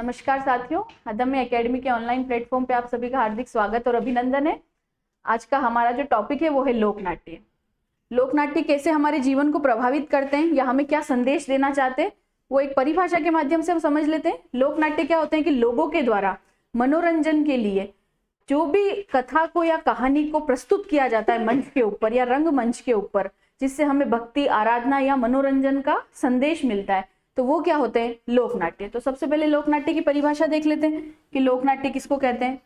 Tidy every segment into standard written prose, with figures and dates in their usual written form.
नमस्कार साथियों, अदम्य एकेडमी के ऑनलाइन प्लेटफॉर्म पे आप सभी का हार्दिक स्वागत और अभिनंदन है। आज का हमारा जो टॉपिक है वो है लोक नाट्य। लोक नाट्य कैसे हमारे जीवन को प्रभावित करते हैं या हमें क्या संदेश देना चाहते हैं, वो एक परिभाषा के माध्यम से हम समझ लेते हैं। लोक नाट्य क्या होते हैं कि लोगों के द्वारा मनोरंजन के लिए जो भी कथा को या कहानी को प्रस्तुत किया जाता है मंच के ऊपर या रंग मंच के ऊपर, जिससे हमें भक्ति, आराधना या मनोरंजन का संदेश मिलता है, तो वो क्या होते हैं? लोक नाट्य। तो सबसे पहले लोक नाट्य की परिभाषा देख लेते हैं कि लोक नाट्य किसको कहते हैं।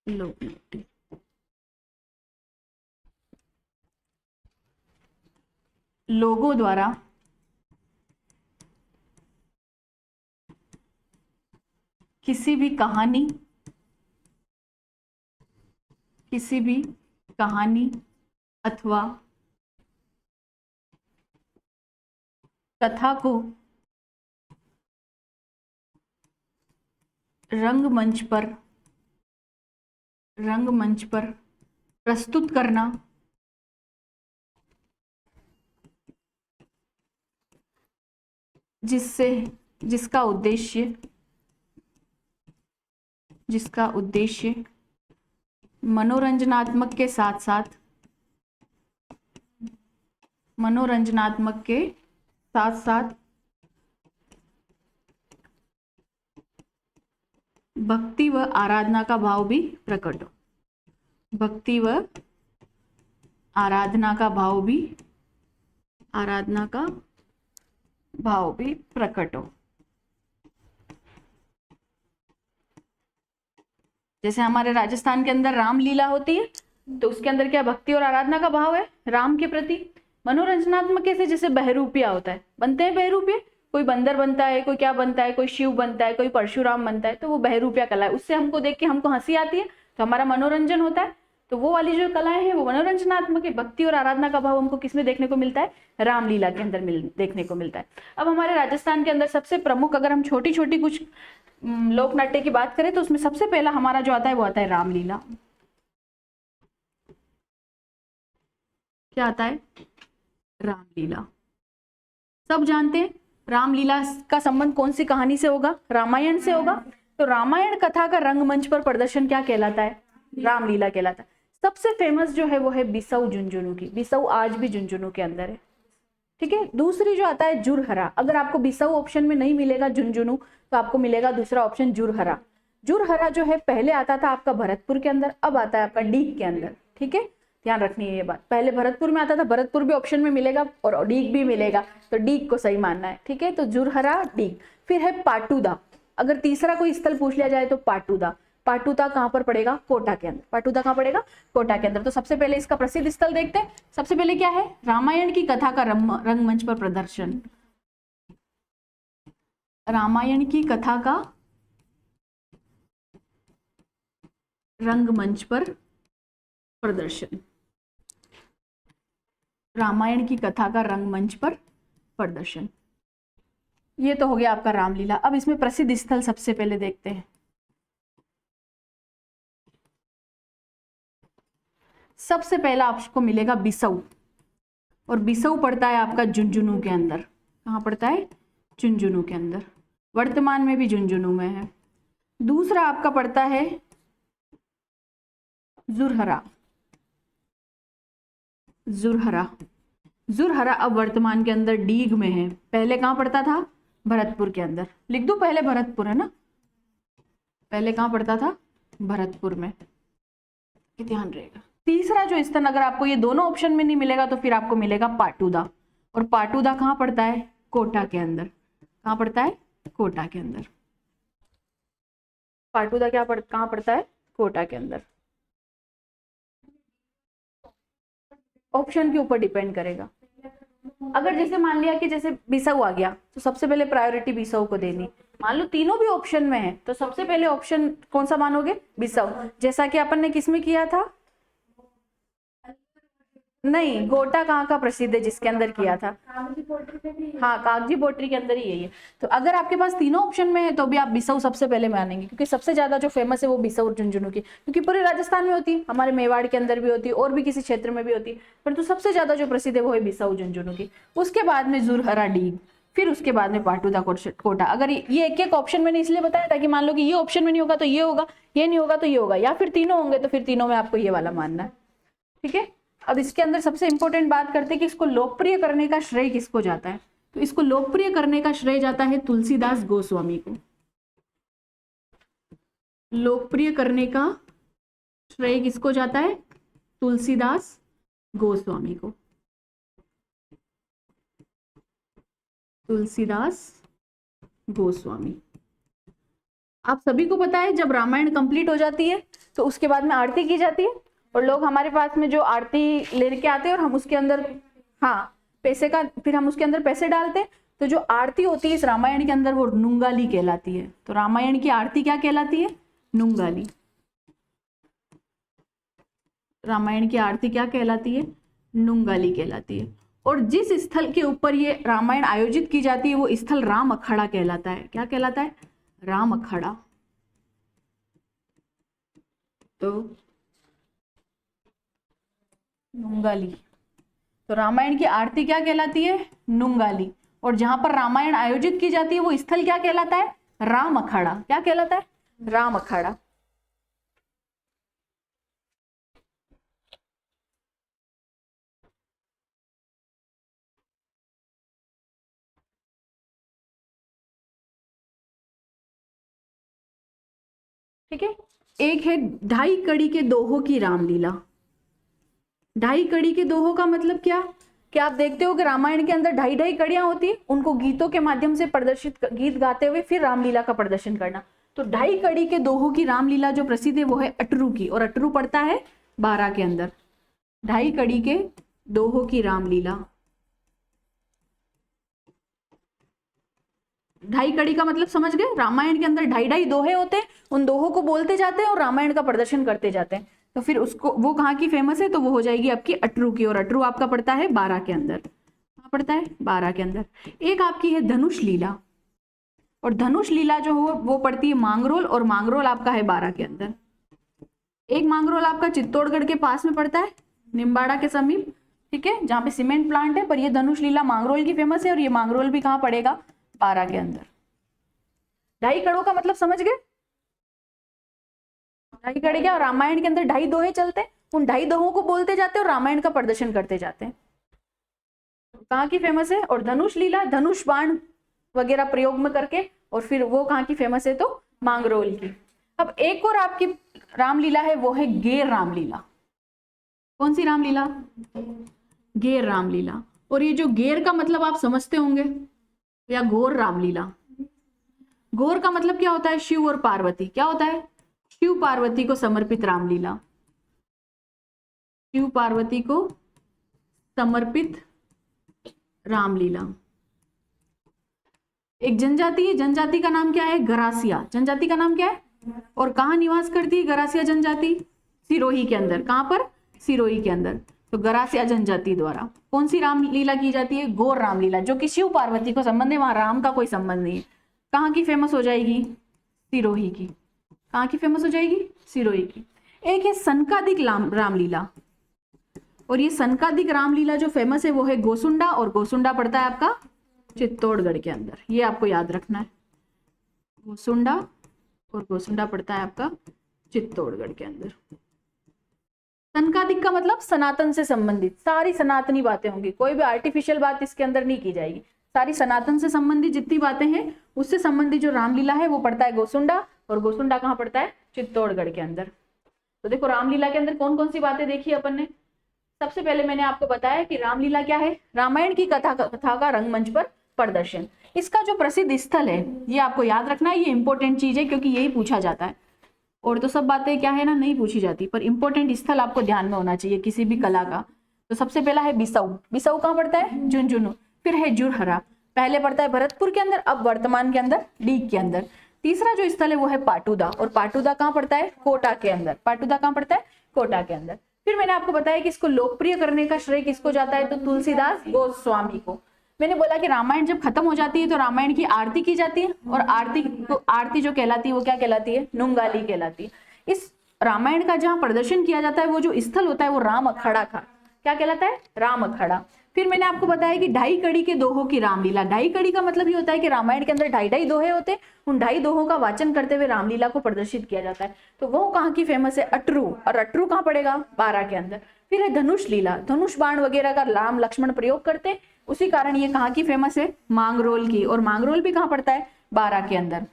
लोक नाट्य लोगों द्वारा किसी भी कहानी अथवा कथा को रंगमंच पर प्रस्तुत करना जिसका उद्देश्य मनोरंजनात्मक के साथ भक्ति व आराधना का भाव भी प्रकट हो। आराधना का भाव भी प्रकट हो। जैसे हमारे राजस्थान के अंदर रामलीला होती है, तो उसके अंदर क्या भक्ति और आराधना का भाव है राम के प्रति। मनोरंजनात्मक कैसे? जैसे बहरूपिया होता है, बनते हैं बहरूपिया, कोई बंदर बनता है, कोई क्या बनता है, कोई शिव बनता है, कोई परशुराम बनता है, तो वो बहरूपिया कला है। उससे हमको देख के हमको हंसी आती है, तो हमारा मनोरंजन होता है। तो वो वाली जो कलाएं हैं वो मनोरंजनात्मक है। भक्ति और आराधना का भाव हमको किसमें देखने को मिलता है? रामलीला के अंदर देखने को मिलता है। अब हमारे राजस्थान के अंदर सबसे प्रमुख, अगर हम छोटी छोटी कुछ लोक नाट्य की बात करें, तो उसमें सबसे पहला हमारा जो आता है वो आता है रामलीला। क्या आता है? रामलीला। सब जानते हैं रामलीला का संबंध कौन सी कहानी से होगा? रामायण से होगा। तो रामायण कथा का रंगमंच पर प्रदर्शन क्या कहलाता है? रामलीला कहलाता है। सबसे फेमस जो है वो है बिसऊ झुंझुनू की। बिसऊ आज भी झुंझुनू के अंदर है, ठीक है। दूसरी जो आता है जुरहरा। अगर आपको बिसऊ ऑप्शन में नहीं मिलेगा झुंझुनू, तो आपको मिलेगा दूसरा ऑप्शन जुरहरा। जुरहरा जो है पहले आता था आपका भरतपुर के अंदर, अब आता है आपका डीग के अंदर, ठीक है। ध्यान रखनी है ये बात। पहले भरतपुर में आता था, भरतपुर भी ऑप्शन में मिलेगा और डीग भी मिलेगा, तो डीग को सही मानना है, ठीक है। तो जुरहरा, डीग। फिर है पाटुदा। अगर तीसरा कोई स्थल पूछ लिया जाए तो पाटुदा। पाटुदा कहाँ पर पड़ेगा? कोटा के अंदर। पाटुदा कहाँ पड़ेगा? कोटा के अंदर। तो सबसे पहले इसका प्रसिद्ध स्थल देखते हैं। सबसे पहले क्या है? रामायण की कथा का रंगमंच पर प्रदर्शन। रामायण की कथा का रंगमंच पर प्रदर्शन। रामायण की कथा का रंगमंच पर प्रदर्शन। ये तो हो गया आपका रामलीला। अब इसमें प्रसिद्ध स्थल सबसे पहले देखते हैं। सबसे पहला आपको मिलेगा बिसऊ, और बिसऊ पड़ता है आपका झुंझुनू के अंदर। कहाँ पड़ता है? झुंझुनू के अंदर। वर्तमान में भी झुंझुनू में है। दूसरा आपका पड़ता है जुरहरा। जुरहरा अब वर्तमान के अंदर डीग में है। पहले कहाँ पड़ता था? भरतपुर के अंदर। लिख दो, पहले भरतपुर है ना, पहले कहाँ पड़ता था? भरतपुर में, ध्यान रहेगा। तीसरा जो स्थल, अगर आपको ये दोनों ऑप्शन में नहीं मिलेगा तो फिर आपको मिलेगा पाटुदा, और पाटुदा कहाँ पड़ता है? कोटा के अंदर। कहाँ पड़ता है? कोटा के अंदर। पाटुदा कहाँ पड़ता है? कोटा के अंदर। ऑप्शन के ऊपर डिपेंड करेगा। अगर जैसे मान लिया कि जैसे बिसऊ आ गया, तो सबसे पहले प्रायोरिटी बिसऊ को देनी। मान लो तीनों भी ऑप्शन में है, तो सबसे पहले ऑप्शन कौन सा मानोगे? बिसऊ। जैसा कि अपन ने किसमें किया था? नहीं, गोटा कहाँ का प्रसिद्ध है जिसके अंदर किया था? हाँ, कागजी पोट्री के अंदर ही यही है। तो अगर आपके पास तीनों ऑप्शन में है तो भी आप बिसाऊ सबसे पहले मानेंगे, क्योंकि सबसे ज्यादा जो फेमस है वो बिसाऊ झुंझुनू की, क्योंकि पूरे राजस्थान में होती है, हमारे मेवाड़ के अंदर भी होती है और भी किसी क्षेत्र में भी होती है, परंतु सबसे ज्यादा जो प्रसिद्ध है वो है बिसाऊ झुंझुनू की। उसके बाद में जुरहरा डीग, फिर उसके बाद में पाटुदा कोटा। अगर ये एक एक ऑप्शन मैंने इसलिए बताया था कि मान लो कि ये ऑप्शन में नहीं होगा तो ये होगा, ये नहीं होगा तो ये होगा, या फिर तीनों होंगे तो फिर तीनों में आपको ये वाला मानना है। ठीक है, अब इसके अंदर सबसे इंपॉर्टेंट बात करते हैं कि इसको लोकप्रिय करने का श्रेय किसको जाता है। तो इसको लोकप्रिय करने का श्रेय जाता है तुलसीदास गोस्वामी को। लोकप्रिय करने का श्रेय किसको जाता है? तुलसीदास गोस्वामी को। तुलसीदास गोस्वामी। आप सभी को पता है जब रामायण कंप्लीट हो जाती है तो उसके बाद में आरती की जाती है, और लोग हमारे पास में जो आरती लेके आते हैं और हम उसके अंदर पैसे का, फिर हम उसके अंदर पैसे डालते हैं। तो जो आरती होती है इस रामायण के अंदर वो नुंगाली कहलाती है। तो रामायण की आरती क्या कहलाती है? नुंगाली। रामायण की आरती क्या कहलाती है? नुंगाली कहलाती है। और जिस स्थल के ऊपर ये रामायण आयोजित की जाती है वो स्थल राम अखाड़ा कहलाता है। क्या कहलाता है? राम अखाड़ा। तो नुंगाली। तो रामायण की आरती क्या कहलाती है? नुंगाली। और जहां पर रामायण आयोजित की जाती है वो स्थल क्या कहलाता है? राम अखाड़ा। क्या कहलाता है? राम अखाड़ा। ठीक है, एक है ढाई कड़ी के दोहों की रामलीला। ढाई कड़ी के दोहों का मतलब क्या? कि आप देखते हो कि रामायण के अंदर ढाई ढाई कड़ियां होती है, उनको गीतों के माध्यम से प्रदर्शित, गीत गाते हुए फिर रामलीला का प्रदर्शन करना। तो ढाई कड़ी के दोहों की रामलीला जो प्रसिद्ध है वो है अटरू की, और अटरू पड़ता है 12 के अंदर। ढाई कड़ी के दोहों की रामलीला। ढाई कड़ी का मतलब समझ गए? रामायण के अंदर ढाई ढाई दोहे होते हैं, उन दोहों को बोलते जाते हैं और रामायण का प्रदर्शन करते जाते हैं। तो फिर उसको, वो कहाँ की फेमस है? तो वो हो जाएगी आपकी अटरू की, और अटरू आपका पड़ता है 12 के अंदर। कहाँ पड़ता है? 12 के अंदर। एक आपकी है धनुष लीला, और धनुष लीला जो हो वो पड़ती है मांगरोल, और मांगरोल आपका है 12 के अंदर। एक मांगरोल आपका चित्तौड़गढ़ के पास में पड़ता है, निम्बाड़ा के समीप। ठीक है, जहाँ पे सीमेंट प्लांट है, पर ये धनुष लीला मांगरोल की फेमस है, और ये मांगरोल भी कहाँ पड़ेगा? 12 के अंदर। ढाई कड़ों का मतलब समझ गए? ढाई कड़ी क्या? रामायण के अंदर ढाई दोहे चलते हैं, उन ढाई दोहों को बोलते जाते हैं और रामायण का प्रदर्शन करते जाते हैं। कहाँ की फेमस है? और धनुष लीला, धनुष बाण वगैरह प्रयोग में करके, और फिर वो कहाँ की फेमस है? तो मांगरोल की। अब एक और आपकी रामलीला है, वो है गेर रामलीला। कौन सी रामलीला? गेर रामलीला। और ये जो गेर का मतलब आप समझते होंगे, या घोर रामलीला। घोर का मतलब क्या होता है? शिव और पार्वती। क्या होता है? शिव पार्वती को समर्पित रामलीला। शिव पार्वती को समर्पित रामलीला। एक जनजाति है, जनजाति का नाम क्या है? गरासिया। जनजाति का नाम क्या है? और कहाँ निवास करती है गरासिया जनजाति? सिरोही के अंदर। कहाँ पर? सिरोही के अंदर। तो गरासिया जनजाति द्वारा कौन सी रामलीला की जाती है? गौर रामलीला, जो कि शिव पार्वती को संबंध है, वहां राम का कोई संबंध नहीं है। कहाँ की फेमस हो जाएगी? सिरोही की। कहाँ की फेमस हो जाएगी? सिरोही की। एक है सनकादिक रामलीला, और ये सनकादिक रामलीला जो फेमस है वो है गोसुंडा, और गोसुंडा पड़ता है आपका चित्तौड़गढ़ के अंदर। ये आपको याद रखना है, गोसुंडा, और गोसुंडा पड़ता है आपका चित्तौड़गढ़ के अंदर। सनकादिक का मतलब सनातन से संबंधित, सारी सनातनी बातें होंगी, कोई भी आर्टिफिशियल बात इसके अंदर नहीं की जाएगी। सारी सनातन से संबंधित जितनी बातें हैं उससे संबंधित जो रामलीला है वो पड़ता है गोसुंडा, और गोसुंडा कहाँ पड़ता है? चित्तौड़गढ़ के अंदर। तो देखो रामलीला के अंदर कौन कौन सी बातें देखी अपन ने। सबसे पहले मैंने आपको बताया कि रामलीला क्या है? रामायण की कथा का रंगमंच पर प्रदर्शन। इसका जो प्रसिद्ध स्थल है ये आपको याद रखना है, ये इंपॉर्टेंट चीज है क्योंकि यही पूछा जाता है। और तो सब बातें क्या है ना, नहीं पूछी जाती, पर इंपॉर्टेंट स्थल आपको ध्यान में होना चाहिए किसी भी कला का। तो सबसे पहला है बिसाऊ। बिसाऊ कहाँ पड़ता है? झुंझुनू। फिर है जुरहरा, पहले पड़ता है भरतपुर के अंदर, अब वर्तमान के अंदर डीग के अंदर। तीसरा जो स्थल है वो है पाटुदा, और पाटुदा कहाँ पड़ता है? कोटा के अंदर। पाटुदा कहाँ पड़ता है? कोटा के अंदर। फिर मैंने आपको बताया कि इसको लोकप्रिय करने का श्रेय किसको जाता है, तो तुलसीदास गोस्वामी को। मैंने बोला कि रामायण जब खत्म हो जाती है तो रामायण की आरती की जाती है, और आरती जो कहलाती है वो क्या कहलाती है, नुंगाली कहलाती है। इस रामायण का जहाँ प्रदर्शन किया जाता है वो जो स्थल होता है वो राम अखाड़ा का क्या कहलाता है, राम अखाड़ा। फिर मैंने आपको बताया कि ढाई कड़ी के दोहों की रामलीला। ढाई कड़ी का मतलब ये होता है कि रामायण के अंदर ढाई ढाई दोहे होते हैं, उन ढाई दोहों का वाचन करते हुए रामलीला को प्रदर्शित किया जाता है। तो वो कहाँ की फेमस है, अटरू, और अटरू कहाँ पड़ेगा, बारां के अंदर। फिर है धनुष लीला, धनुष बाण वगैरह का राम लक्ष्मण प्रयोग करते हैं, उसी कारण ये कहाँ की फेमस है, मांगरोल की, और मांगरोल भी कहाँ पड़ता है, बारां के अंदर।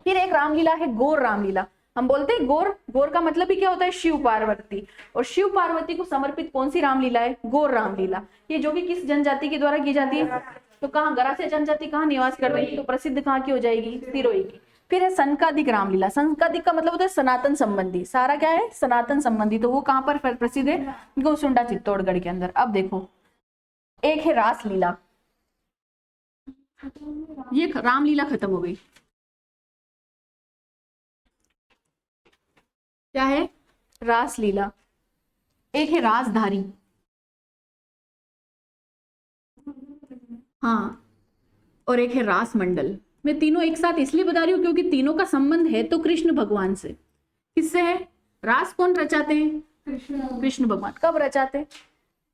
फिर एक रामलीला है गौर रामलीला। हम बोलते हैं गौर, गौर का मतलब भी क्या होता है, शिव पार्वती, और शिव पार्वती को समर्पित कौन सी रामलीला है, गौर रामलीला। ये जो कि किस जनजाति के द्वारा की जाती है, तो कहाँ, गरासिया जनजाति कहाँ निवास कर रही है, तो प्रसिद्ध कहाँ की हो जाएगी, सिरोही की। फिर है संकादिक रामलीला। संकादिक का मतलब होता है सनातन संबंधी, सारा क्या है, सनातन संबंधी। तो वो कहाँ पर प्रसिद्ध है, गोसुंडा चित्तौड़गढ़ के अंदर। अब देखो, एक है रासलीला, ये रामलीला खत्म हो गई। क्या है, रासलीला। एक है रासधारी, हाँ, और एक है रास मंडल। मैं तीनों एक साथ इसलिए बता रही हूँ क्योंकि तीनों का संबंध है तो कृष्ण भगवान से। किससे है, रास कौन रचाते हैं, कृष्ण भगवान। कब रचाते हैं,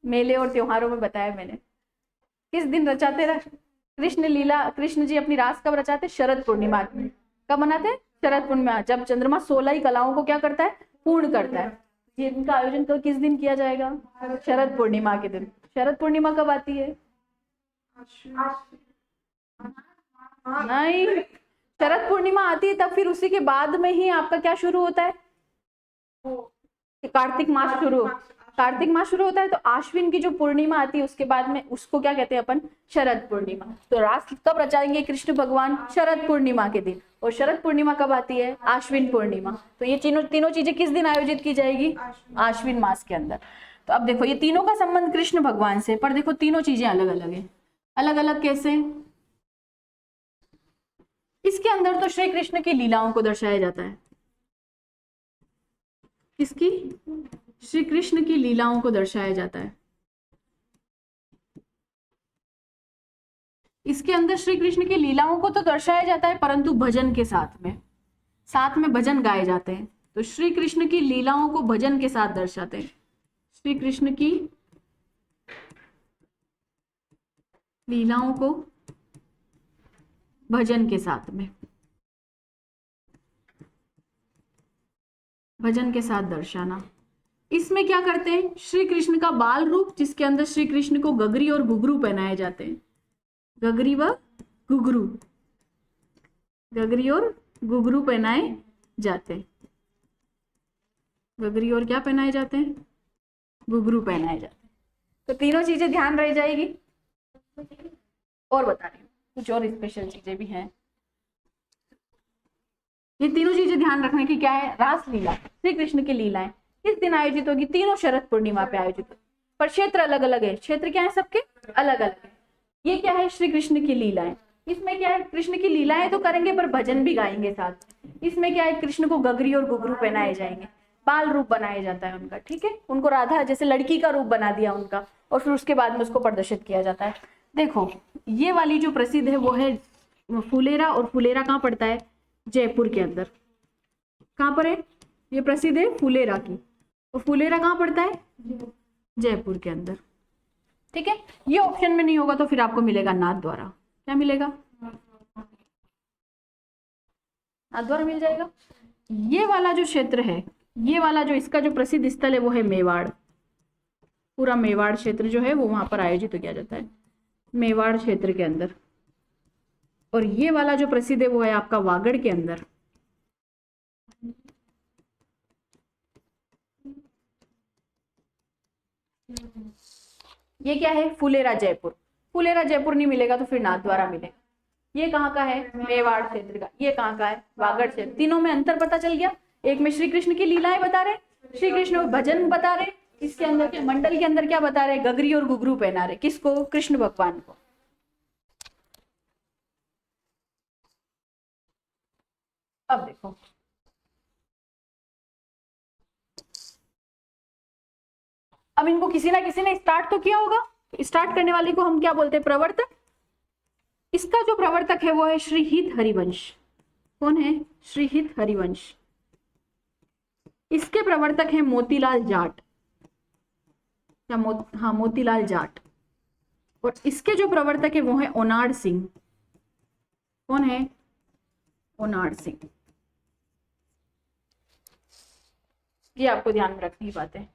मेले और त्योहारों में बताया मैंने। किस दिन रचाते कृष्ण लीला, कृष्ण जी अपनी रास कब रचाते, शरद पूर्णिमा। कब मनाते हैं, शरद पूर्णिमा, जब चंद्रमा 16 ही कलाओं को क्या करता है, पूर्ण करता है। ये इनका आयोजन किस दिन किया जाएगा, शरद पूर्णिमा के दिन। शरद पूर्णिमा कब आती है, नहीं, शरद पूर्णिमा आती है तब, फिर उसी के बाद में ही आपका क्या शुरू होता है, कार्तिक मास शुरू, कार्तिक मास शुरू होता है। तो आश्विन की जो पूर्णिमा आती है उसके बाद में उसको क्या कहते हैं अपन, शरद पूर्णिमा। तो रास कब रचाएंगे कृष्ण भगवान, शरद पूर्णिमा के दिन। और शरद पूर्णिमा कब आती है, आश्विन पूर्णिमा। तो ये तीनों चीजें किस दिन आयोजित की जाएगी, आश्विन मास के अंदर। तो अब देखो, ये तीनों का संबंध कृष्ण भगवान से, पर देखो तीनों चीजें अलग अलग है। अलग अलग कैसे, इसके अंदर तो श्री कृष्ण की लीलाओं को दर्शाया जाता है। किसकी, श्री कृष्ण की लीलाओं को दर्शाया जाता है। इसके अंदर श्री कृष्ण की लीलाओं को तो दर्शाया जाता है, परंतु भजन के साथ में भजन गाए जाते हैं। तो श्री कृष्ण की लीलाओं को भजन के साथ दर्शाते हैं। श्री कृष्ण की लीलाओं को भजन के साथ में, भजन के साथ दर्शाना। इसमें क्या करते हैं, श्री कृष्ण का बाल रूप, जिसके अंदर श्री कृष्ण को गगरी और घुघरू पहनाए जाते हैं। गगरी व घुघरू, गगरी और घुघरू पहनाए जाते हैं। गगरी और क्या पहनाए जाते हैं, घुघरू पहनाए जाते हैं। तो तीनों चीजें ध्यान रह जाएगी। और बता रही हूँ कुछ और स्पेशल चीजें भी हैं। ये तीनों चीजें ध्यान रखने की क्या है, रासलीला, श्री कृष्ण की लीलाएं किस दिन आयोजित होगी, तीनों शरद पूर्णिमा पे आयोजित होगी। पर क्षेत्र अलग अलग है, क्षेत्र क्या है सबके, अलग अलग है। ये क्या है, श्री कृष्ण की लीलाएं। इसमें क्या है, कृष्ण की लीलाएं तो करेंगे पर भजन भी गाएंगे साथ। इसमें क्या है, कृष्ण को गगरी और घुघरू पहनाए जाएंगे, बाल रूप बनाया जाता है उनका, ठीक है। उनको राधा जैसे लड़की का रूप बना दिया उनका, और फिर उसके बाद में उसको प्रदर्शित किया जाता है। देखो, ये वाली जो प्रसिद्ध है वो है फुलेरा, और फुलेरा कहाँ पड़ता है, जयपुर के अंदर। कहाँ पर है, ये प्रसिद्ध है फुलेरा की, और फुलेरा कहाँ पड़ता है, जयपुर के अंदर, ठीक है। ये ऑप्शन में नहीं होगा तो फिर आपको मिलेगा नाथ द्वारा। क्या मिलेगा, नाथ द्वारा मिल जाएगा। ये वाला जो क्षेत्र है, ये वाला जो इसका जो प्रसिद्ध स्थल है वो है मेवाड़। पूरा मेवाड़ क्षेत्र जो है वो वहां पर आयोजित किया जाता है, मेवाड़ क्षेत्र के अंदर। और ये वाला जो प्रसिद्ध है वो है आपका वागड़ के अंदर। ये क्या है, फुलेरा जयपुर। फुलेरा जयपुर नहीं मिलेगा तो फिर नाथ द्वारा मिलेगा। ये कहाँ का है, मेवाड़ क्षेत्र का। ये कहाँ का है, वागड़ क्षेत्र। तीनों में अंतर पता चल गया। एक में श्री कृष्ण की लीलाएं बता रहे, श्री कृष्ण भजन बता रहे, इसके अंदर के मंडल के अंदर क्या बता रहे, गगरी और घुघरू पहना रहे, किसको, कृष्ण भगवान को। अब देखो, अब इनको किसी ना किसी ने स्टार्ट तो किया होगा, स्टार्ट करने वाले को हम क्या बोलते हैं, प्रवर्तक। इसका जो प्रवर्तक है वो है श्रीहित हरिवंश। कौन है, श्रीहित हरिवंश। इसके प्रवर्तक है मोतीलाल जाट, या हाँ मोतीलाल जाट। और इसके जो प्रवर्तक है वो है ओनाड सिंह। कौन है, ओनाड सिंह। ये आपको ध्यान में रखनी बातें।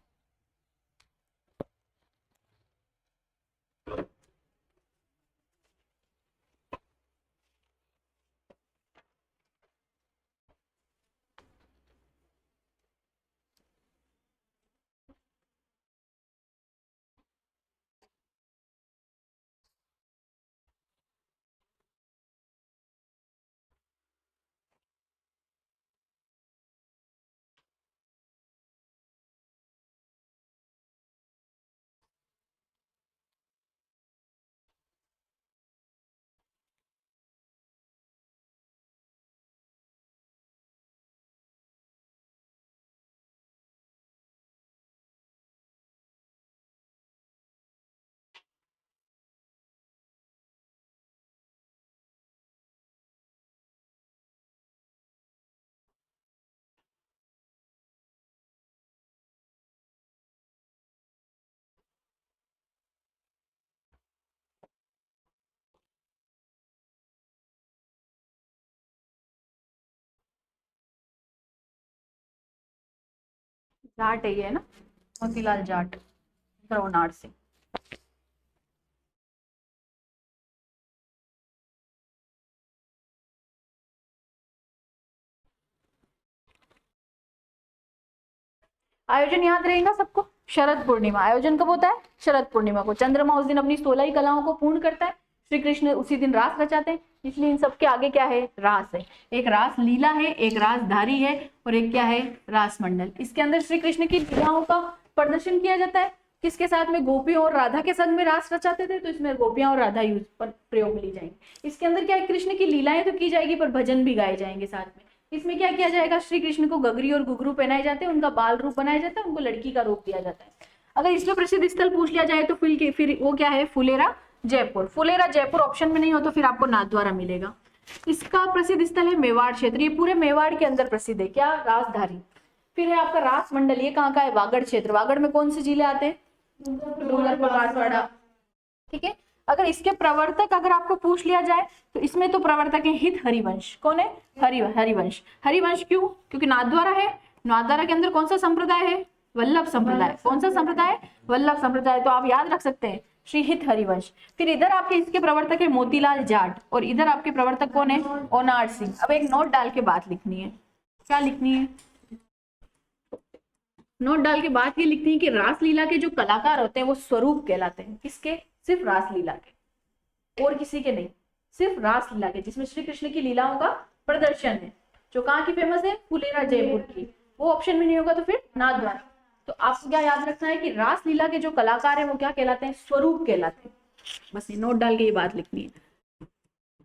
जाट है ये ना, मोतीलाल जाट, ओनाड सिंह। आयोजन याद रहेगा सबको, शरद पूर्णिमा। आयोजन कब होता है, शरद पूर्णिमा को। चंद्रमा उस दिन अपनी 16 कलाओं को पूर्ण करता है। श्री कृष्ण उसी दिन रास रचाते हैं, इसलिए इन सबके आगे क्या है, रास है। एक रास लीला है, एक रासधारी है, और एक क्या है, रास मंडल। इसके अंदर श्री कृष्ण की लीलाओं का प्रदर्शन किया जाता है। किसके साथ में, गोपियों और राधा के संग में रास रचाते थे, तो इसमें गोपियां और राधा यूज पर प्रयोग में ली जाएंगी। इसके अंदर क्या है, कृष्ण की लीलाएं तो की जाएगी, पर भजन भी गाए जाएंगे साथ में। इसमें क्या किया जाएगा, श्री कृष्ण को गगरी और घुघरू पहनाए जाते हैं, उनका बाल रूप बनाया जाता है, उनको लड़की का रूप दिया जाता है। अगर इसमें प्रसिद्ध स्थल पूछ लिया जाए तो फिर वो क्या है, फुलेरा जयपुर। फुलेरा जयपुर ऑप्शन में नहीं हो तो फिर आपको नाथद्वारा मिलेगा। इसका प्रसिद्ध स्थल है मेवाड़ क्षेत्र, ये पूरे मेवाड़ के अंदर प्रसिद्ध है, क्या, रासधारी। फिर है आपका रास मंडल, ये कहाँ का है, वागड़ क्षेत्र। वागड़ में कौन से जिले आते हैं, डूंगरपुर, बांसवाड़ा, ठीक है। अगर इसके प्रवर्तक अगर आपको पूछ लिया जाए तो इसमें तो प्रवर्तक है हित हरिवंश। कौन है, हरिवंश। हरिवंश क्यों, क्योंकि नाथद्वारा है। नाथद्वारा के अंदर कौन सा संप्रदाय है, वल्लभ संप्रदाय। कौन सा संप्रदाय, वल्लभ संप्रदाय। तो आप याद रख सकते हैं श्री हित हरिवंश। फिर इधर आपके इसके प्रवर्तक है मोतीलाल जाट, और इधर आपके प्रवर्तक कौन है, ओनाड सिंह। अब एक नोट डाल के बात लिखनी है, क्या लिखनी है, नोट डाल के बात ये लिखनी है कि रासलीला के जो कलाकार होते हैं वो स्वरूप कहलाते हैं। किसके, सिर्फ रासलीला के, और किसी के नहीं, सिर्फ रासलीला के, जिसमें श्री कृष्ण की लीलाओं का प्रदर्शन है। जो कहाँ की फेमस है, फुलेरा जयपुर की। वो ऑप्शन में नहीं होगा तो फिर नाथद्वारा। तो आपको क्या याद रखना है कि रासलीला के जो कलाकार है वो क्या कहलाते हैं, स्वरूप कहलाते हैं। बस ये नोट डाल के ये बात लिखनी है,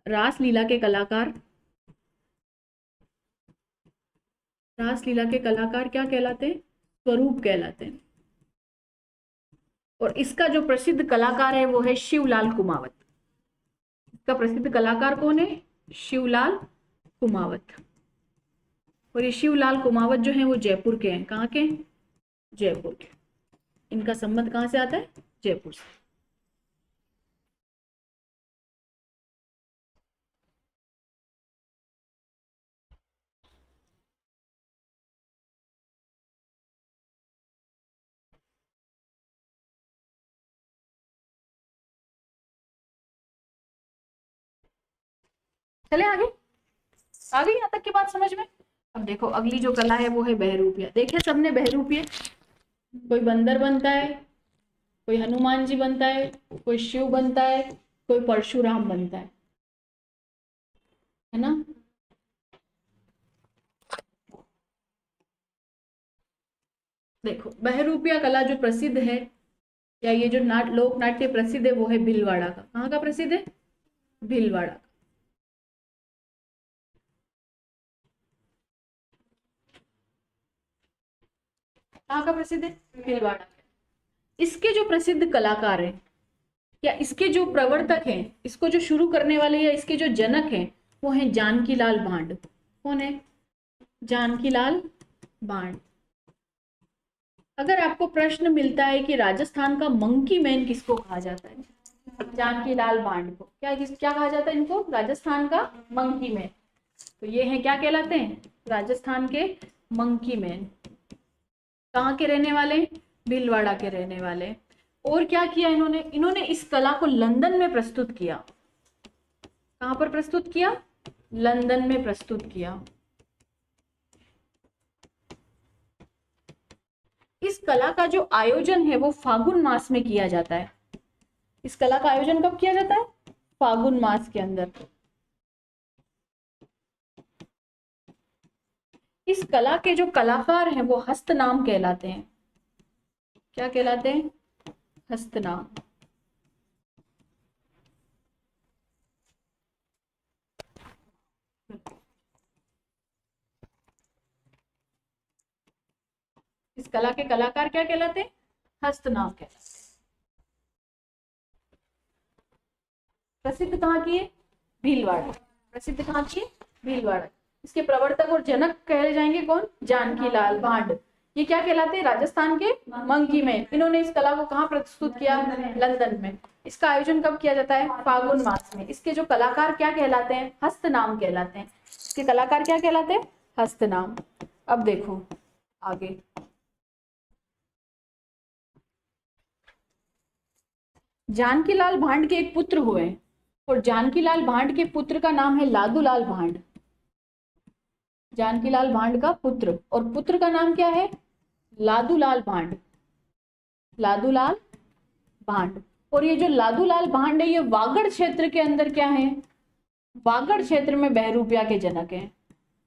रासलीला के कलाकार, रासलीला के कलाकार क्या कहलाते हैं, स्वरूप कहलाते हैं। और इसका जो प्रसिद्ध कलाकार है वो है शिवलाल कुमावत। इसका प्रसिद्ध कलाकार कौन है, शिवलाल कुमावत। और ये शिवलाल कुमावत जो है वो जयपुर के हैं। कहाँ के, जयपुर के। इनका संबंध कहाँ से आता है, जयपुर से। चले आगे, आ गई यहाँ तक की बात समझ में। अब देखो अगली जो कला है वो है बहरूपिया। देखे सबने बहरूपिया, कोई बंदर बनता है, कोई हनुमान जी बनता है, कोई शिव बनता है, कोई परशुराम बनता है ना। देखो बहरूपिया कला जो प्रसिद्ध है, या ये जो लोक नाट्य प्रसिद्ध है वो है भीलवाड़ा का। कहाँ का प्रसिद्ध है, भीलवाड़ा। कहाँ का प्रसिद्ध है, भीलवाड़ा। इसके जो प्रसिद्ध कलाकार हैं या इसके जो प्रवर्तक हैं, इसको जो शुरू करने वाले या इसके जो जनक हैं, वो हैं जानकीलाल भांड। कौन है? जानकीलाल भांड। अगर आपको प्रश्न मिलता है कि राजस्थान का मंकी मैन किसको कहा जाता है, जानकीलाल भांड को क्या कहा जाता है इनको? राजस्थान का मंकी मैन। तो ये है क्या कहलाते हैं? राजस्थान के मंकी मैन। कहाँ के रहने वाले? भीलवाड़ा के रहने वाले। और क्या किया इन्होंने इस कला को लंदन में प्रस्तुत किया। कहाँ पर प्रस्तुत किया? लंदन में प्रस्तुत किया। इस कला का जो आयोजन है वो फागुन मास में किया जाता है। इस कला का आयोजन कब किया जाता है? फागुन मास के अंदर। इस कला के जो कलाकार हैं वो हस्तनाम कहलाते हैं। क्या कहलाते हैं? हस्तनाम। इस कला के कलाकार क्या कहलाते हैं? हस्तनाम कहलाते हैं। प्रसिद्ध कहाँ की है? भीलवाड़ा। प्रसिद्ध कहाँ की है? भीलवाड़ा। इसके प्रवर्तक और जनक कहे जाएंगे कौन? जानकीलाल भांड। ये क्या कहलाते हैं? राजस्थान के मंकी मैन। इन्होंने इस कला को कहाँ प्रस्तुत किया? लंदन में। इसका आयोजन कब किया जाता है? फागुन मास में। इसके जो कलाकार क्या कहलाते हैं? हस्तनाम कहलाते हैं। इसके कलाकार क्या कहलाते हैं? हस्तनाम। अब देखो आगे, जानकीलाल भांड के एक पुत्र हुए और जानकीलाल भांड के पुत्र का नाम है लादूलाल भांड। जानकीलाल भांड का पुत्र, और पुत्र का नाम क्या है? लादूलाल भांड। लादूलाल भांड। और ये जो लादूलाल भांड है ये वागड़ क्षेत्र के अंदर क्या है? वागड़ क्षेत्र में बहरूपिया के जनक हैं।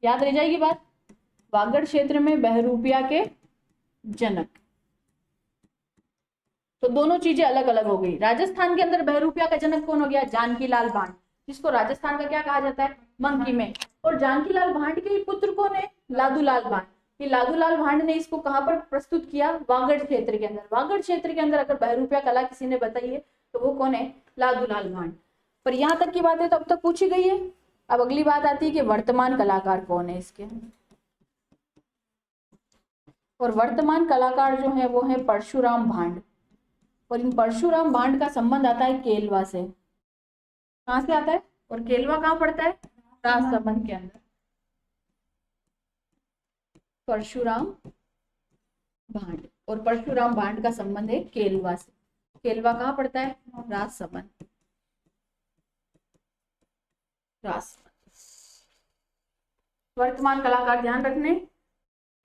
याद रह जाएगी बात, वागड़ क्षेत्र में बहरूपिया के जनक। तो दोनों चीजें अलग अलग हो गई। राजस्थान के अंदर बहरूपिया का जनक कौन हो गया? जानकीलाल भांड, जिसको राजस्थान का क्या कहा जाता है? Monkey man. और जानकीलाल भांड के पुत्र कौन है? लादूलाल भांड। ये लादूलाल भांड ने इसको कहां पर प्रस्तुत किया? वागड़ क्षेत्र के अंदर। वागड़ क्षेत्र के अंदर अगर बहरूपिया कला किसी ने बताई है तो वो कौन है? लादूलाल भांड। पर यहां तक की बात है तो अब तक पूछी गई है। अब अगली बात आती है कि वर्तमान कलाकार कौन है इसके। और वर्तमान कलाकार जो है वो है परशुराम भांड। और इन परशुराम भांड का संबंध आता है केलवा से। कहां से आता है? और केलवा कहां पड़ता है? राजसमंद के अंदर। परशुराम भांड और परशुराम भांड का संबंध है केलवा से। केलवा कहां पड़ता है? राजसमंद। वर्तमान कलाकार ध्यान रखने,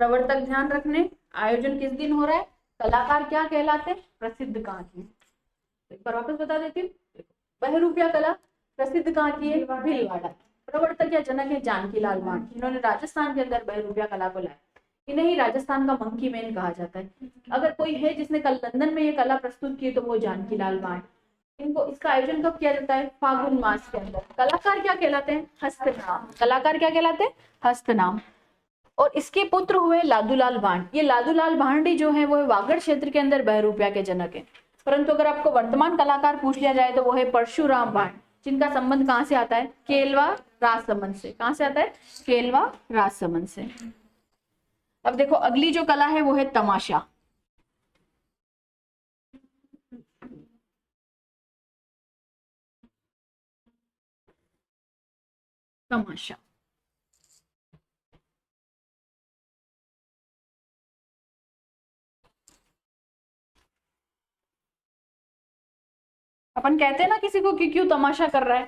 प्रवर्तक ध्यान रखने, आयोजन किस दिन हो रहा है, कलाकार क्या कहलाते हैं, प्रसिद्ध कहाँ की। एक बार वापस बता देती हूँ। बहरूपिया कला प्रसिद्ध कहाँ की है? भीलवाड़ा। प्रवर्तक या जनक है जानकीलाल भांड, इन्होंने राजस्थान के अंदर बहरूपिया कला को लाया। इन्हें ही राजस्थान का मंकी मैन कहा जाता है। अगर कोई है जिसने कल लंदन में ये कला प्रस्तुत की तो वो जानकीलाल भांड। इनको इसका आयोजन कब किया जाता है? फागुन मास के अंदर। कलाकार क्या कहलाते हैं? हस्तनाम। कलाकार क्या कहलाते हैं? हस्तनाम। और इसके पुत्र हुए लादूलाल भांड। ये लादूलाल भांड जो है वो वागड़ क्षेत्र के अंदर बहरूपिया के जनक है। परंतु अगर आपको वर्तमान कलाकार पूछ लिया जाए तो वो है परशुराम भांड, जिनका संबंध कहां से आता है? केलवा राजसमंद से। कहां से आता है? केलवा राजसमंद से। अब देखो अगली जो कला है वो है तमाशा। तमाशा अपन कहते हैं ना किसी को कि क्यों तमाशा कर रहा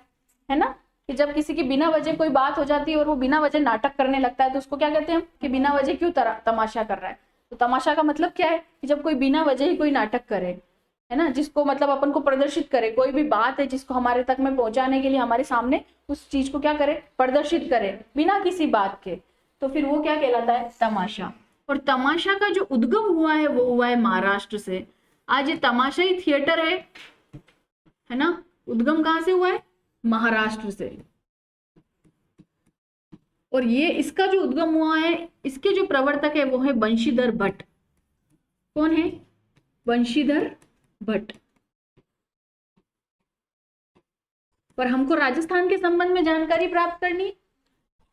है ना, कि जब किसी की बिना वजह कोई बात हो जाती है और वो बिना वजह नाटक करने लगता है तो उसको क्या कहते हैं हम, कि बिना वजह क्यों तमाशा कर रहा है। तो तमाशा का मतलब क्या है? कि जब कोई बिना वजह ही कोई नाटक करे, है ना, जिसको मतलब अपन को प्रदर्शित करे, कोई भी बात है जिसको हमारे तक में पहुंचाने के लिए हमारे सामने उस चीज को क्या करे, प्रदर्शित करे बिना किसी बात के, तो फिर वो क्या कहलाता है? तमाशा। और तमाशा का जो उद्गम हुआ है वो हुआ है महाराष्ट्र से। आज ये तमाशाई थिएटर है ना, उद्गम कहां से हुआ है? महाराष्ट्र से। और ये इसका जो उद्गम हुआ है, इसके जो प्रवर्तक है वो है बंशीधर भट्ट। कौन है? बंशीधर भट्ट। पर हमको राजस्थान के संबंध में जानकारी प्राप्त करनी,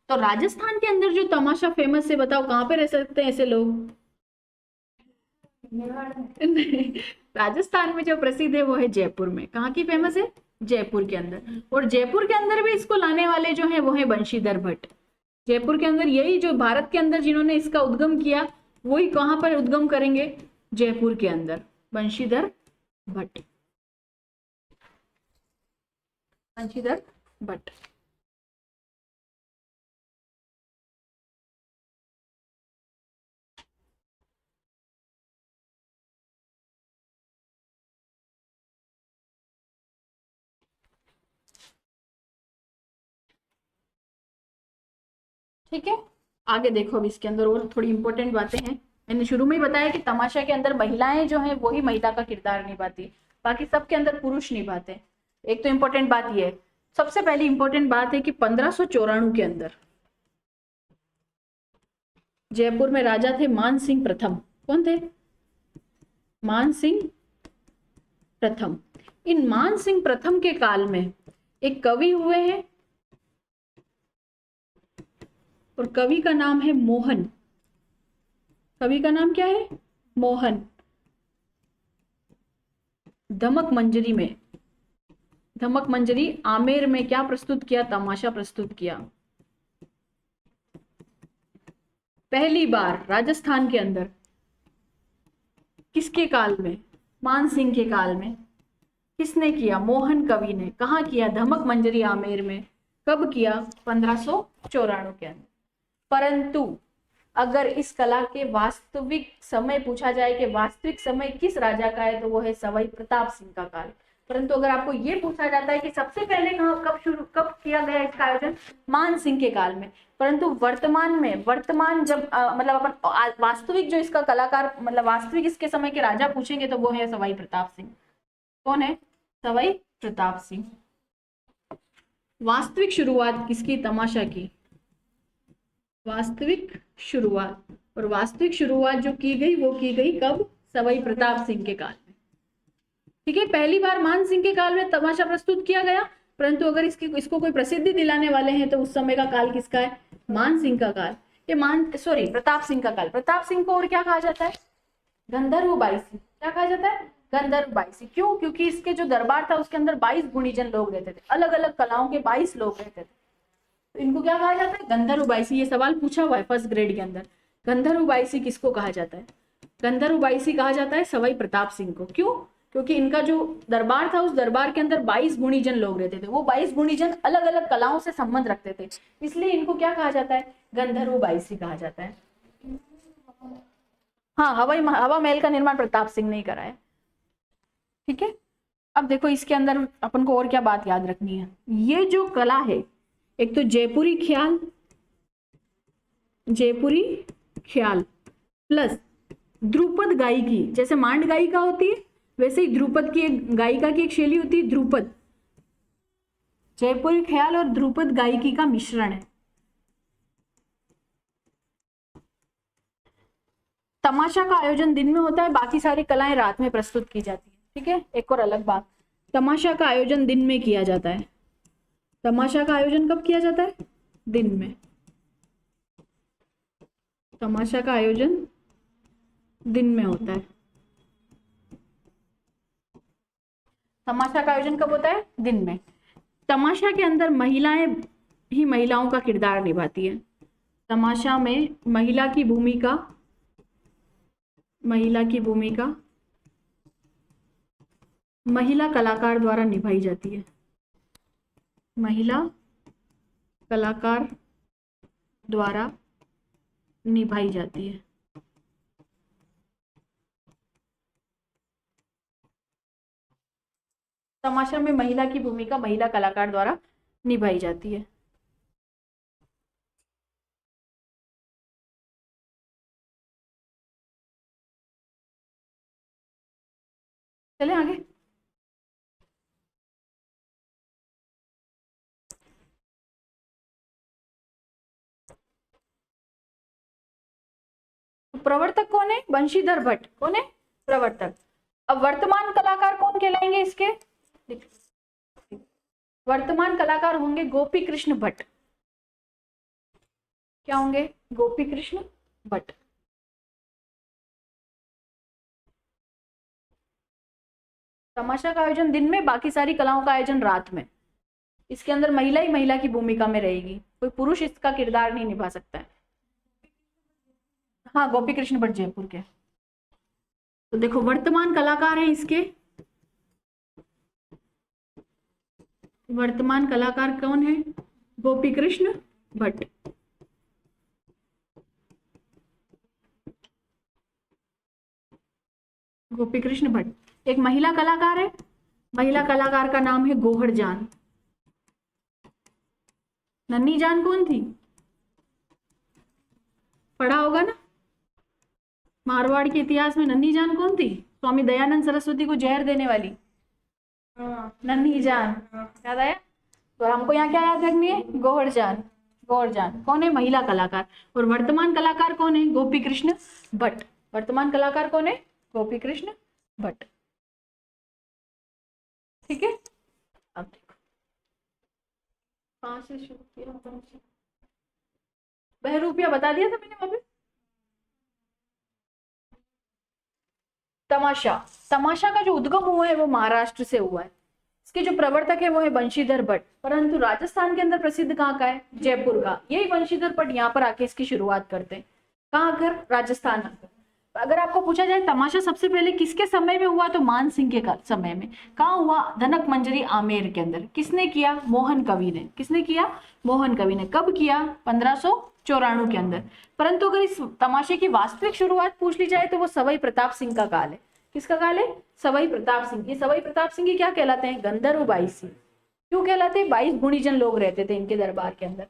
तो राजस्थान के अंदर जो तमाशा फेमस है, बताओ कहाँ पे रह सकते हैं ऐसे लोग? राजस्थान में जो प्रसिद्ध है वो है जयपुर में। कहाँ की फेमस है? जयपुर के अंदर। और जयपुर के अंदर भी इसको लाने वाले जो है वो है बंशीधर भट्ट। जयपुर के अंदर, यही जो भारत के अंदर जिन्होंने इसका उद्गम किया, वही कहाँ पर उद्गम करेंगे? जयपुर के अंदर, बंशीधर भट्ट। बंशीधर भट्ट। ठीक है, आगे देखो। अब इसके अंदर और थोड़ी इंपॉर्टेंट बातें हैं। मैंने शुरू में ही बताया कि तमाशा के अंदर महिलाएं जो हैं वही महिला का किरदार निभाती, बाकी सबके अंदर पुरुष निभाते। एक तो इंपॉर्टेंट बात ये है, सबसे पहली इंपॉर्टेंट बात है कि 1594 के अंदर जयपुर में राजा थे मान सिंह प्रथम। कौन थे? मान सिंह प्रथम। इन मान सिंह प्रथम के काल में एक कवि हुए हैं, और कवि का नाम है मोहन। कवि का नाम क्या है? मोहन। धमक मंजरी में, धमक मंजरी आमेर में क्या प्रस्तुत किया? तमाशा प्रस्तुत किया। पहली बार राजस्थान के अंदर किसके काल में? मान सिंह के काल में। किसने किया? मोहन कवि ने। कहाँ किया? धमक मंजरी आमेर में। कब किया? 1594 के अंदर। परंतु अगर इस कला के वास्तविक समय पूछा जाए कि वास्तविक समय किस राजा का है, तो वो है सवाई प्रताप सिंह का काल। परंतु अगर आपको ये पूछा जाता है कि सबसे पहले कब किया गया इसका आयोजन? मान सिंह के काल में। परंतु वर्तमान जब मतलब अपन वास्तविक जो इसका कलाकार, मतलब वास्तविक इसके समय के राजा पूछेंगे, तो वो है सवाई प्रताप सिंह। कौन है? सवाई प्रताप सिंह। वास्तविक शुरुआत किसकी? तमाशा की। वास्तविक शुरुआत, और वास्तविक शुरुआत जो की गई वो की गई कब? सवाई प्रताप सिंह के काल में। ठीक है, पहली बार मान सिंह के काल में तमाशा प्रस्तुत किया गया। परंतु अगर इसको कोई प्रसिद्धि दिलाने वाले हैं, तो उस समय का काल किसका है? मान सिंह का काल। ये प्रताप सिंह का काल। प्रताप सिंह को और क्या कहा जाता है? गंधर्व बाईसी। क्या कहा जाता है? गंधर्व बाईसी। क्यों? क्योंकि इसके जो दरबार था उसके अंदर 22 गुणीजन लोग रहते थे, अलग अलग कलाओं के 22 लोग रहते थे, तो इनको क्या कहा जाता है? गंधर्व बाईसी। ये सवाल पूछा हुआ है फर्स्ट ग्रेड के अंदर। गंधर्व बाईसी किसको कहा जाता है? गंधर्व बाईसी कहा जाता है सवाई प्रताप सिंह को। क्यों? क्योंकि इनका जो दरबार था, उस दरबार के अंदर 22 गुणीजन लोग रहते थे। वो 22 गुणीजन अलग अलग कलाओं से संबंध रखते थे, इसलिए इनको क्या कहा जाता है? गंधर्व बाईसी कहा जाता है। हाँ, हवा महल का निर्माण प्रताप सिंह ने करा है। ठीक है, अब देखो इसके अंदर अपन को और क्या बात याद रखनी है। ये जो कला है, एक तो जयपुरी ख्याल प्लस ध्रुपद गायिकी। जैसे मांड गायिका होती है, वैसे ही ध्रुपद की एक गायिका की एक शैली होती है, ध्रुपद। जयपुरी ख्याल और ध्रुपद गायिकी का मिश्रण है। तमाशा का आयोजन दिन में होता है, बाकी सारी कलाएं रात में प्रस्तुत की जाती है। ठीक है, एक और अलग बात, तमाशा का आयोजन दिन में किया जाता है। तमाशा का आयोजन कब किया जाता है? दिन में। तमाशा का आयोजन दिन में होता है। तमाशा का आयोजन कब होता है? दिन में। तमाशा के अंदर महिलाएं ही महिलाओं का किरदार निभाती है। तमाशा में महिला की भूमिका महिला कलाकार द्वारा निभाई जाती है। महिला कलाकार द्वारा निभाई जाती है। तमाशा में महिला की भूमिका महिला कलाकार द्वारा निभाई जाती है। चले आगे। प्रवर्तक कौन है? बंशीधर भट्ट। कौन है प्रवर्तक? अब वर्तमान कलाकार कौन कहलाएंगे इसके? वर्तमान कलाकार होंगे गोपी कृष्ण भट्ट। क्या होंगे? गोपी कृष्ण भट्ट। तमाशा का आयोजन दिन में, बाकी सारी कलाओं का आयोजन रात में। इसके अंदर महिला ही महिला की भूमिका में रहेगी, कोई पुरुष इसका किरदार नहीं निभा सकता है। हाँ, गोपी कृष्ण भट्ट जयपुर के। तो देखो वर्तमान कलाकार हैं इसके, वर्तमान कलाकार कौन है? गोपी कृष्ण भट्ट। गोपी कृष्ण भट्ट। एक महिला कलाकार है, महिला कलाकार का नाम है गोहर जान। नन्ही जान कौन थी? पढ़ा होगा ना मारवाड़ के इतिहास में। नन्ही जान कौन थी? स्वामी दयानंद सरस्वती को जहर देने वाली नन्ही जान। याद आया? तो हमको यहाँ क्या याद रखनी है? गोहर जान। गोहर जान कौन है? महिला कलाकार। और वर्तमान कलाकार कौन है? गोपी कृष्ण भट्ट। वर्तमान कलाकार कौन है? गोपी कृष्ण भट्ट। ठीक है, अब देखो कहाँ से शुरू किया? बहरूपिया बता दिया था मैंने वहां पे। तमाशा, तमाशा का जो उद्गम हुआ है वो महाराष्ट्र से हुआ है। इसके जो प्रवर्तक है वो है बंशीधर भट्ट, परंतु राजस्थान के अंदर प्रसिद्ध कहाँ का है? जयपुर का। यही बंशीधर भट्ट यहाँ पर आके इसकी शुरुआत करते हैं। कहाँ आकर? राजस्थान आकर। अगर आपको पूछा जाए तमाशा सबसे पहले किसके समय में हुआ, तो मान सिंह के समय में। कहाँ हुआ? धनक मंजरी आमेर के अंदर। किसने किया? मोहन कवि ने। किसने किया? मोहन कवि ने। कब किया? 1594 के अंदर। परंतु अगर इस तमाशे की वास्तविक शुरुआत पूछ ली जाए तो वो सवाई प्रताप सिंह का काल है। किसका काल है? सवाई प्रताप सिंह। ये सवाई प्रताप सिंह ये क्या कहलाते हैं? गंधर्व बाईसी। क्यों कहलाते हैं? 22 गुणीजन लोग रहते थे इनके दरबार के अंदर।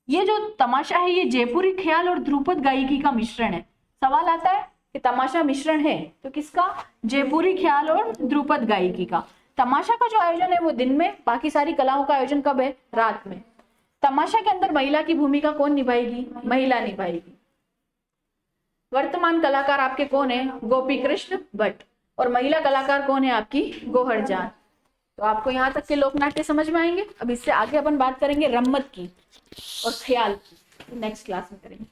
ये जो तमाशा है ये जयपुरी ख्याल और ध्रुपद गायकी का मिश्रण है। सवाल आता है कि तमाशा मिश्रण है तो किसका? जयपुरी ख्याल और ध्रुपद गायकी का। तमाशा का जो आयोजन है वो दिन में, बाकी सारी कलाओं का आयोजन कब है? रात में। तमाशा के अंदर महिला की भूमिका कौन निभाएगी? महिला निभाएगी। वर्तमान कलाकार आपके कौन है? गोपी कृष्ण भट्ट। और महिला कलाकार कौन है आपकी? गोहर जान। तो आपको यहाँ तक के लोक नाट्य समझ में आएंगे। अब इससे आगे अपन बात करेंगे रम्मत की और ख्याल की, नेक्स्ट क्लास में करेंगे।